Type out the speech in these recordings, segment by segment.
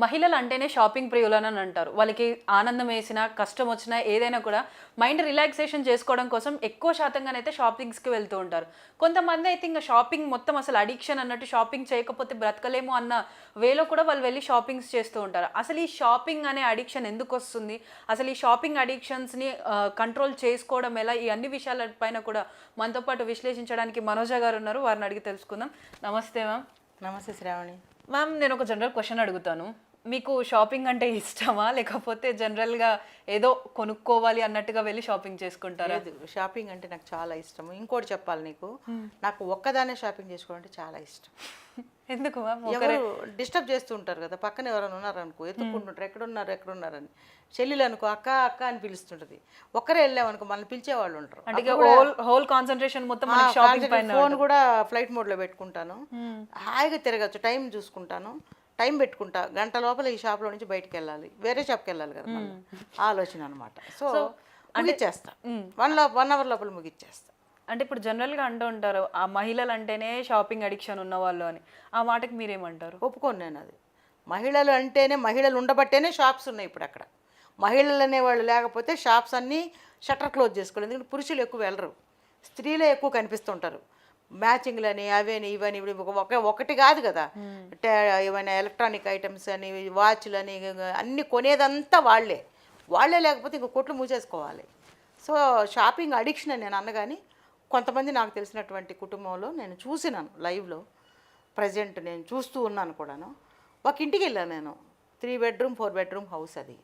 మహిళలు అంటేనే షాపింగ్ ప్రియులని అంటారు. వాళ్ళకి ఆనందం వేసినా, కష్టం వచ్చినా ఏదైనా కూడా మైండ్ రిలాక్సేషన్ చేసుకోవడం కోసం ఎక్కువ శాతంగానైతే షాపింగ్స్‌కి వెళ్తూ ఉంటారు. కొంతమంది అయితే ఇంక షాపింగ్ మొత్తం అసలు అడిక్షన్ అన్నట్టు షాపింగ్ చేయకపోతే బ్రతకలేము అన్న వేలో కూడా వాళ్ళు వెళ్లి షాపింగ్స్ చేస్తూ ఉంటారు. అసలు ఈ షాపింగ్ అనే అడిక్షన్ ఎందుకొస్తుంది? అసలు ఈ షాపింగ్ అడిక్షన్స్‌ని కంట్రోల్ చేసుకోవడం ఎలా? ఈ అన్ని విషయాల పైన కూడా మనతో పాటు విశ్లేషించడానికి మనోజ గారు ఉన్నారు. వారిని అడిగి తెలుసుకుందాం. నమస్తే మ్యామ్. నమస్తే శ్రావణి. మ్యామ్, నేను ఒక జనరల్ క్వశ్చన్ అడుగుతాను. మీకు షాపింగ్ అంటే ఇష్టమా? లేకపోతే జనరల్‌గా ఏదో కొనుక్కోవాలి అన్నట్టుగా వెళ్ళి షాపింగ్ చేసుకుంటారా? లేదు, షాపింగ్ అంటే నాకు చాలా ఇష్టం. ఇంకోటి చెప్పాలి నీకు, నాకు ఒక్కదానే షాపింగ్ చేసుకోవడం అంటే చాలా ఇష్టం. ఎందుకు మ్యామ్? ఎవరు డిస్టర్బ్ చేస్తూ ఉంటారు కదా, పక్కన ఎవరైనా ఉన్నారనుకో ఎత్తుక్కుంటుంటారు, ఎక్కడున్నారని. చెల్లెలు అనుకో అక్క అక్క అని పిలుస్తుంటది. ఒక్కరే వెళ్ళామనుకో మనల్ని పిలిచేవాళ్ళు ఉంటారు. అంటే హోల్ కాన్సంట్రేషన్ మొత్తం మనకి షాపింగ్ పైన. ఫోన్ కూడా ఫ్లైట్ మోడ్లో పెట్టుకుంటాను, హాయిగా తిరగచ్చు, టైం చూసుకుంటాను, టైం పెట్టుకుంటా, గంట లోపల ఈ షాప్లో నుంచి బయటికి వెళ్ళాలి, వేరే షాప్కి వెళ్ళాలి కదా, ఆలోచన అనమాట. సో ముగిచ్చేస్తా, 1 అవర్ లోపల ముగిచ్చేస్తా. అంటే ఇప్పుడు జనరల్‌గా అంటూ ఉంటారు, ఆ మహిళలు అంటేనే షాపింగ్ అడిక్షన్ ఉన్నవాళ్ళు అని. ఆ మాటకి మీరేమంటారు? ఒప్పుకోను నేను అది. మహిళలు అంటేనే, మహిళలు ఉండబట్టేనే షాప్స్ ఉన్నాయి ఇప్పుడు అక్కడ. మహిళలు అనేవాళ్ళు లేకపోతే షాప్స్ అన్నీ షట్టర్ క్లోజ్ చేసుకోవాలి. ఎందుకంటే పురుషులు ఎక్కువ వెళ్ళరు, స్త్రీలే ఎక్కువ కనిపిస్తుంటారు. మ్యాచింగ్లని అవని ఇవని ఒకటి కాదు కదా, ఏమైనా ఎలక్ట్రానిక్ ఐటమ్స్ అని, వాచ్లని, అన్నీ కొనేదంతా వాళ్ళే లేకపోతే ఇంకో కొట్లు మూసేసుకోవాలి. సో షాపింగ్ అడిక్షన్ అని నేను అన్నగాని, కొంతమంది నాకు తెలిసినటువంటి కుటుంబంలో నేను చూసినాను లైవ్లో, ప్రజెంట్ నేను చూస్తూ ఉన్నాను కూడాను. ఒక ఇంటికి వెళ్ళాను నేను, 3 బెడ్రూమ్ 4 బెడ్రూమ్ హౌస్. అది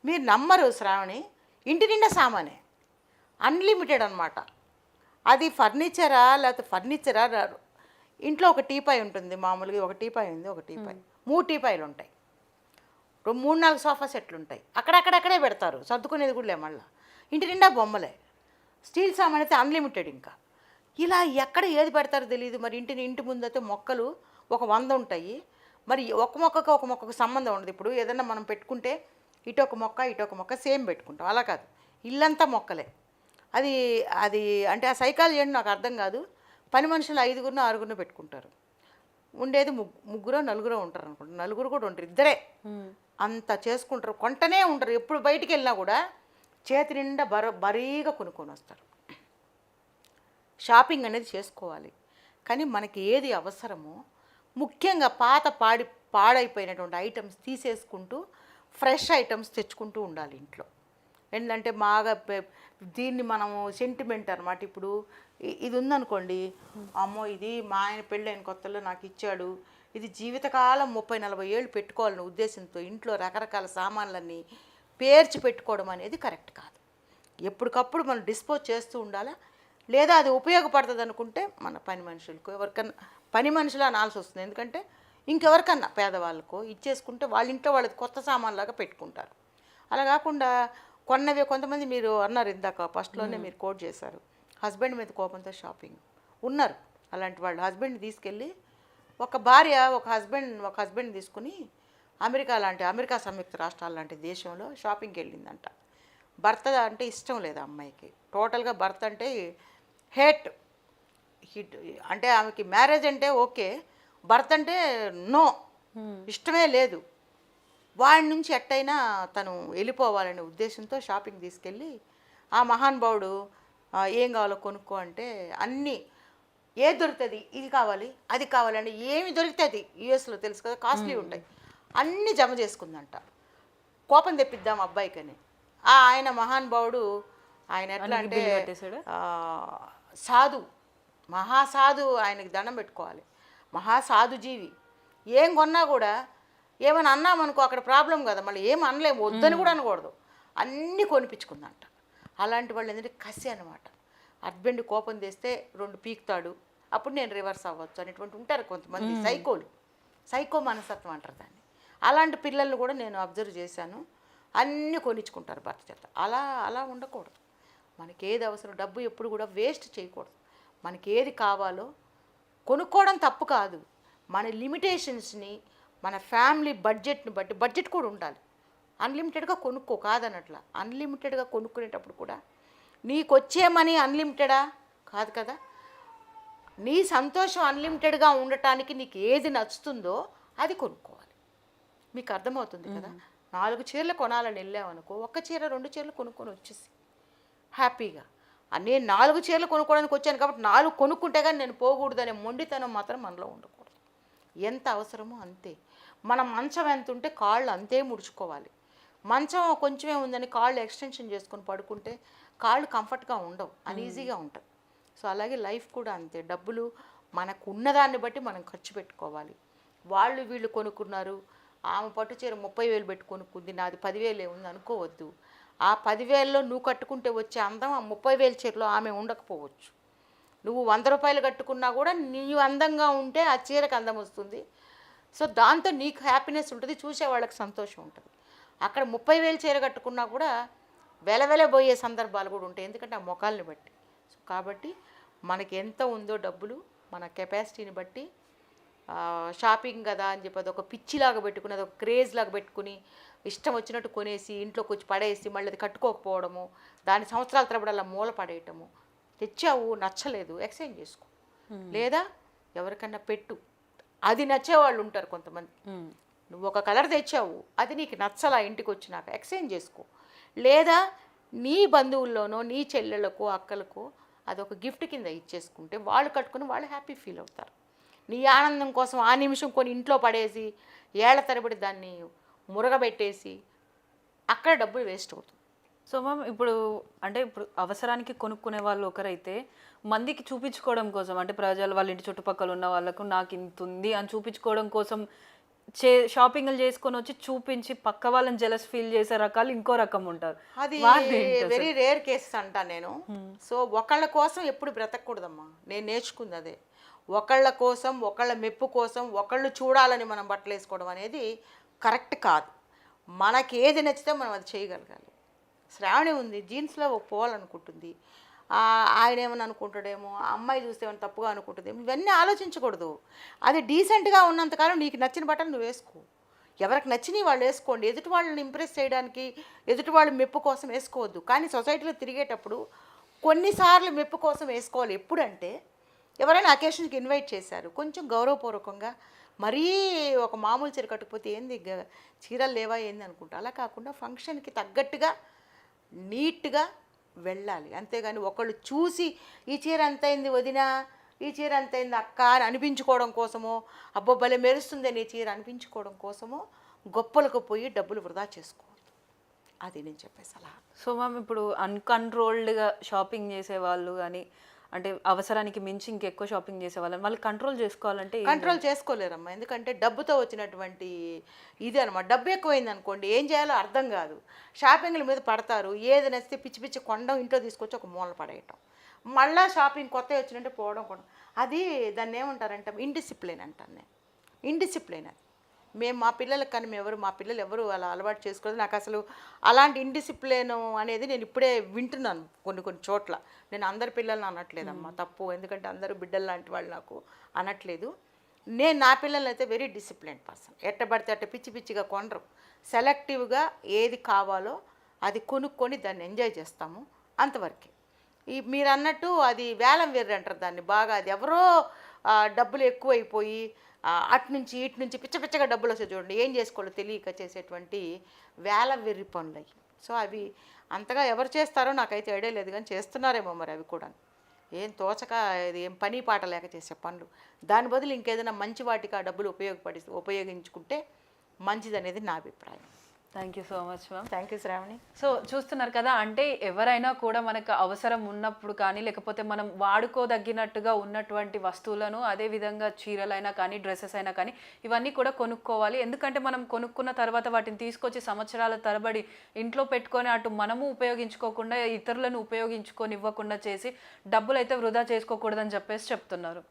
మీరు నమ్మరు శ్రావణి, ఇంటి నిండా సామానే, అన్లిమిటెడ్ అనమాట. అది ఫర్నిచరా లేకపోతే ఫర్నిచరా, ఇంట్లో ఒక టీపాయ్ ఉంటుంది మామూలుగా, ఒక టీపాయ్ ఉంది, ఒక టీపాయ్, 3 టీపాయ్లు ఉంటాయి, 3-4 సోఫా సెట్లు ఉంటాయి, అక్కడక్కడే పెడతారు, సర్దుకునేది కూడా లే. మళ్ళీ ఇంటి నిండా బొమ్మలే, స్టీల్ సామాన్ అయితే అన్లిమిటెడ్. ఇంకా ఇలా ఎక్కడ ఏది పెడతారో తెలియదు. మరి ఇంటి ముందు అయితే మొక్కలు ఒక 100 ఉంటాయి. మరి ఒక మొక్కకు సంబంధం ఉండదు. ఇప్పుడు ఏదైనా మనం పెట్టుకుంటే ఇటొక మొక్క సేమ్ పెట్టుకుంటాం, అలా కాదు, ఇల్లంతా మొక్కలే. అది అంటే ఆ సైకాలజీ ఏంటి నాకు అర్థం కాదు. పని మనుషులు 5గురినో 6గురినో పెట్టుకుంటారు, ఉండేది 3 4 ఉంటారు అనుకుంటారు, 4 కూడా ఉంటారు, 2 అంత చేసుకుంటారు, కొంటనే ఉంటారు. ఎప్పుడు బయటికి వెళ్ళినా కూడా చేతి నిండా బరీగా కొనుక్కొని వస్తారు. షాపింగ్ అనేది చేసుకోవాలి, కానీ మనకి ఏది అవసరమో, ముఖ్యంగా పాడైపోయినటువంటి ఐటమ్స్ తీసేసుకుంటూ ఫ్రెష్ ఐటమ్స్ తెచ్చుకుంటూ ఉండాలి ఇంట్లో. ఏంటంటే బాగా దీన్ని మనము సెంటిమెంట్ అనమాట. ఇప్పుడు ఇది ఉందనుకోండి, అమ్మో ఇది మా ఆయన పెళ్ళైన కొత్తలో నాకు ఇచ్చాడు, ఇది జీవితకాలం 30-40 ఏళ్ళు పెట్టుకోవాలనే ఉద్దేశంతో ఇంట్లో రకరకాల సామాన్లన్నీ పేర్చి పెట్టుకోవడం అనేది కరెక్ట్ కాదు. ఎప్పటికప్పుడు మనం డిస్పోజ్ చేస్తూ ఉండాలా. లేదా అది ఉపయోగపడుతుంది అనుకుంటే మన పని మనుషులకు, ఎవరికన్నా పని మనుషులు అనాల్సి వస్తుంది. ఎందుకంటే ఇంకెవరికన్నా పేదవాళ్ళకో ఇచ్చేసుకుంటే వాళ్ళ ఇంట్లో వాళ్ళది కొత్త సామాన్లాగా పెట్టుకుంటారు. అలా కాకుండా కొన్నవే, కొంతమంది మీరు అన్నారు ఇందాక ఫస్ట్లోనే మీరు కోట్ చేశారు, హస్బెండ్ మీద కోపంతో షాపింగ్ ఉన్నారు. అలాంటి వాళ్ళు హస్బెండ్ని తీసుకెళ్ళి, ఒక భార్య ఒక హస్బెండ్ తీసుకుని అమెరికా సంయుక్త రాష్ట్రాల లాంటి దేశంలో షాపింగ్కి వెళ్ళిందంట. భర్త అంటే ఇష్టం లేదు అమ్మాయికి, టోటల్గా భర్త అంటే హిట్ అంటే ఆమెకి మ్యారేజ్ అంటే ఓకే, భర్త అంటే నో, ఇష్టమే లేదు. వాడి నుంచి ఎట్టయినా తను వెళ్ళిపోవాలనే ఉద్దేశంతో షాపింగ్ తీసుకెళ్ళి, ఆ మహానుభావుడు ఏం కావాలో కొనుక్కో అంటే అన్నీ ఏది దొరుకుతుంది, ఇది కావాలి అది కావాలని ఏమి దొరుకుతుంది, యూఎస్లో తెలుసు కదా కాస్ట్లీ ఉంటాయి, అన్నీ జమ చేసుకుందంట. కోపం తెప్పిద్దాం అబ్బాయికని. ఆయన మహానుభావుడు, ఆయన ఎట్లా అంటే మహాసాధు, ఆయనకి దండం పెట్టుకోవాలి, మహాసాధు జీవి. ఏం కొన్నా కూడా ఏమైనా అన్నామనుకో అక్కడ ప్రాబ్లం కదా, మళ్ళీ ఏం అనలేము, వద్దని కూడా అనకూడదు, అన్నీ కొనిపించుకుందంట. అలాంటి వాళ్ళు ఏంటంటే కసి అనమాట. హస్బెండ్ కోపం తెస్తే 2 పీకుతాడు, అప్పుడు నేను రివర్స్ అవ్వచ్చు అనేటువంటి ఉంటారు కొంతమంది సైకో మనస్తత్వం అంటారు దాన్ని. అలాంటి పిల్లల్ని కూడా నేను అబ్జర్వ్ చేశాను, అన్నీ కొనిచ్చుకుంటారు భర్త చేత. అలా ఉండకూడదు. మనకి ఏది అవసరం, డబ్బు ఎప్పుడు కూడా వేస్ట్ చేయకూడదు. మనకి ఏది కావాలో కొనుక్కోవడం తప్పు కాదు, మన లిమిటేషన్స్ని, మన ఫ్యామిలీ బడ్జెట్ని బట్టి, బడ్జెట్ కూడా ఉండాలి. అన్లిమిటెడ్గా కొనుక్కో కాదనట్లా, అన్లిమిటెడ్గా కొనుక్కునేటప్పుడు కూడా నీకు వచ్చే మనీ అన్లిమిటెడా కాదు కదా, నీ సంతోషం అన్లిమిటెడ్గా ఉండటానికి నీకు ఏది నచ్చుతుందో అది కొనుక్కోవాలి. మీకు అర్థమవుతుంది కదా. 4 చీరలు కొనాలని వెళ్ళామనుకో, ఒక్క చీర 2 చీరలు కొనుక్కొని వచ్చేసి హ్యాపీగా నేను 4 చీరలు కొనుక్కోవడానికి వచ్చాను కాబట్టి 4 కొనుక్కుంటే కానీ నేను పోకూడదనే మొండితనం మాత్రం మనలో ఉండకూడదు. ఎంత అవసరమో అంతే. మన మంచం ఎంత ఉంటే కాళ్ళు అంతే ముడుచుకోవాలి. మంచం కొంచెమే ఉందని కాళ్ళు ఎక్స్టెన్షన్ చేసుకొని పడుకుంటే కాళ్ళు కంఫర్ట్గా ఉండవు, అన్ఈజీగా ఉంటుంది. సో అలాగే లైఫ్ కూడా అంతే. డబ్బులు మనకు ఉన్నదాన్ని బట్టి మనం ఖర్చు పెట్టుకోవాలి. వాళ్ళు వీళ్ళు కొనుక్కున్నారు, ఆమె పట్టు చీర 30,000 పెట్టి కొనుక్కుంది, నాది 10,000 ఉంది అనుకోవద్దు. ఆ 10,000లో నువ్వు కట్టుకుంటే వచ్చే అందం ఆ 30,000 చీరలో ఆమె ఉండకపోవచ్చు. నువ్వు 100 రూపాయలు కట్టుకున్నా కూడా నీవు అందంగా ఉంటే ఆ చీరకు అందం వస్తుంది. సో దాంతో నీకు హ్యాపీనెస్ ఉంటుంది, చూసే వాళ్ళకి సంతోషం ఉంటుంది. అక్కడ 30,000 చీర కట్టుకున్నా కూడా వెలవెలబోయే సందర్భాలు కూడా ఉంటాయి, ఎందుకంటే ఆ మొఖాలని బట్టి. సో కాబట్టి మనకి ఎంత ఉందో డబ్బులు మన కెపాసిటీని బట్టి షాపింగ్ కదా అని చెప్పి అదొక పిచ్చిలాగా పెట్టుకుని, అదొక క్రేజ్ లాగా పెట్టుకుని ఇష్టం వచ్చినట్టు కొనేసి ఇంట్లోకి వచ్చి పడేసి మళ్ళీ అది కట్టుకోకపోవడము, దాని సంవత్సరాల తరబడి అలా మూల పడేయటము. తెచ్చావు నచ్చలేదు ఎక్స్చేంజ్ చేసుకో, లేదా ఎవరికన్నా పెట్టు. అది నచ్చేవాళ్ళు ఉంటారు కొంతమంది. నువ్వు ఒక కలర్ తెచ్చావు, అది నీకు నచ్చలా, ఇంటికి వచ్చినాక ఎక్స్చేంజ్ చేసుకో. లేదా నీ బంధువుల్లోనో నీ చెల్లెళ్ళకో అక్కలకో అదొక గిఫ్ట్ కింద ఇచ్చేసుకుంటే వాళ్ళు కట్టుకుని వాళ్ళు హ్యాపీ ఫీల్ అవుతారు. నీ ఆనందం కోసం ఆ నిమిషం కొని ఇంట్లో పడేసి ఏళ్ల తరబడి దాన్ని మురగబెట్టేసి అక్కడ డబ్బులు వేస్ట్ అవుతుంది. సో మ్యామ్ ఇప్పుడు అవసరానికి కొనుక్కునే వాళ్ళు ఒకరైతే మందికి చూపించుకోవడం కోసం, అంటే ప్రజలు వాళ్ళ ఇంటి చుట్టుపక్కల ఉన్న వాళ్ళకు నాకు ఇంత ఉంది అని చూపించుకోవడం కోసం షాపింగ్లు చేసుకొని వచ్చి చూపించి పక్క వాళ్ళని జెలస్ ఫీల్ చేసే రకాలు ఇంకో రకం ఉంటారు. అది వెరీ రేర్ కేసెస్ అంటా నేను. సో ఒకళ్ళ కోసం ఎప్పుడు బ్రతకూడదమ్మా, నేను నేర్చుకుంది అదే. ఒకళ్ళ కోసం, ఒకళ్ళ మెప్పు కోసం, ఒకళ్ళు చూడాలని మనం బట్టలు వేసుకోవడం అనేది కరెక్ట్ కాదు. మనకి ఏది నచ్చితే మనం అది చేయగలగాలి. శ్రావణి ఉంది, జీన్స్లో పోవాలనుకుంటుంది, ఆయన ఏమని అనుకుంటాడేమో, ఆ అమ్మాయి చూస్తే ఏమైనా తప్పుగా అనుకుంటుందేమో, ఇవన్నీ ఆలోచించకూడదు. అది డీసెంట్గా ఉన్నంతకాలం నీకు నచ్చిన బట్టలు నువ్వు వేసుకో. ఎవరికి నచ్చినవి వాళ్ళు వేసుకోండి. ఎదుటి వాళ్ళని ఇంప్రెస్ చేయడానికి, ఎదుటి వాళ్ళ మెప్పు కోసం వేసుకోవద్దు. కానీ సొసైటీలో తిరిగేటప్పుడు కొన్నిసార్లు మెప్పు కోసం వేసుకోవాలి. ఎప్పుడంటే ఎవరైనా అకేషన్కి ఇన్వైట్ చేశారు, కొంచెం గౌరవపూర్వకంగా, మరీ ఒక మామూలు చీర కట్టుకుపోతే ఏంది చీరలు లేవా ఏంది అనుకుంటా. అలా కాకుండా ఫంక్షన్కి తగ్గట్టుగా నీట్గా వెళ్ళాలి. అంతేగాని ఒకళ్ళు చూసి ఈ చీర ఎంత అయింది వదినా, ఈ చీర ఎంత అయింది అక్క అని అనిపించుకోవడం కోసమో, అబ్బో భలే మెరుస్తుంది నీ చీర అనిపించుకోవడం కోసమో గొప్పలకు పోయి డబ్బులు వృధా చేసుకోవద్దు. అది నేను చెప్పే సలహా. సో మ్యామ్ ఇప్పుడు అన్కంట్రోల్డ్గా షాపింగ్ చేసేవాళ్ళు కానీ, అంటే అవసరానికి మించి ఇంకెక్కువ షాపింగ్ చేసేవాళ్ళని వాళ్ళు కంట్రోల్ చేసుకోవాలంటే కంట్రోల్ చేసుకోలేరమ్మా. ఎందుకంటే డబ్బుతో వచ్చినటువంటి ఇది అనమాట. డబ్బు ఎక్కువైంది అనుకోండి, ఏం చేయాలో అర్థం కాదు. షాపింగ్ల మీద పడతారు, ఏది నచ్చితే పిచ్చి పిచ్చి కొండం ఇంట్లో తీసుకొచ్చి ఒక మూల పడేయటం, మళ్ళీ షాపింగ్ కొత్త వచ్చినట్టే పోవడం కూడా. అది దాన్ని ఏమంటారంటే ఇండిసిప్లిన్ అంటాను నేను. ఇండిసిప్లిన్ అది. మేము మా పిల్లలకు కానీ మా పిల్లలు ఎవరు అలా అలవాటు చేసుకోలేదు. నాకు అసలు అలాంటి ఇండిసిప్లిన్ అనేది నేను ఇప్పుడే వింటున్నాను కొన్ని చోట్ల. నేను అందరి పిల్లల్ని అనట్లేదమ్మా, తప్పు. ఎందుకంటే అందరూ బిడ్డలు లాంటి వాళ్ళు నాకు అనట్లేదు. నేను నా పిల్లల్ని అయితే వెరీ డిసిప్లిన్ పర్సన్. ఎట్టబడితే అట్ట పిచ్చి పిచ్చిగా కొనరు. సెలెక్టివ్గా ఏది కావాలో అది కొనుక్కొని దాన్ని ఎంజాయ్ చేస్తాము, అంతవరకే. మీరు అన్నట్టు అది వేలం వేర్రు అంటారు దాన్ని బాగా. అది ఎవరో డబ్బులు ఎక్కువైపోయి అటు నుంచి ఇటు నుంచి పిచ్చగా డబ్బులు వస్తాయి చూడండి, ఏం చేసుకోవాలో తెలియక చేసేటువంటి వేల వెర్రి పనులు అవి. సో అవి అంతగా ఎవరు చేస్తారో నాకైతే ఐడియా లేదు, కానీ చేస్తున్నారేమో మరి అవి కూడా. ఏం తోచక, ఇది ఏం పని పాట లేక చేసే పనులు. దాని బదులు ఇంకేదైనా మంచి వాటికి ఆ డబ్బులు ఉపయోగించుకుంటే మంచిదనేది నా అభిప్రాయం. Thank you so much ma'am. Thank you Shravani. So చూస్తున్నారు కదా, అంటే ఎవరైనా కూడా మనకు అవసరం ఉన్నప్పుడు కానీ, లేకపోతే మనం వాడుకోదగినట్టుగా ఉన్నటువంటి వస్తువులను, అదేవిధంగా చీరలైనా కానీ డ్రెస్సెస్ అయినా కానీ ఇవన్నీ కూడా కొనుక్కోవాలి. ఎందుకంటే మనం కొనుక్కున్న తర్వాత వాటిని తీసుకొచ్చి సంవత్సరాల తరబడి ఇంట్లో పెట్టుకొని అటు మనము ఉపయోగించుకోకుండా ఇతరులను ఉపయోగించుకొని ఇవ్వకుండా చేసి డబ్బులు అయితే వృధా చేసుకోకూడదని చెప్పేసి చెప్తున్నారు.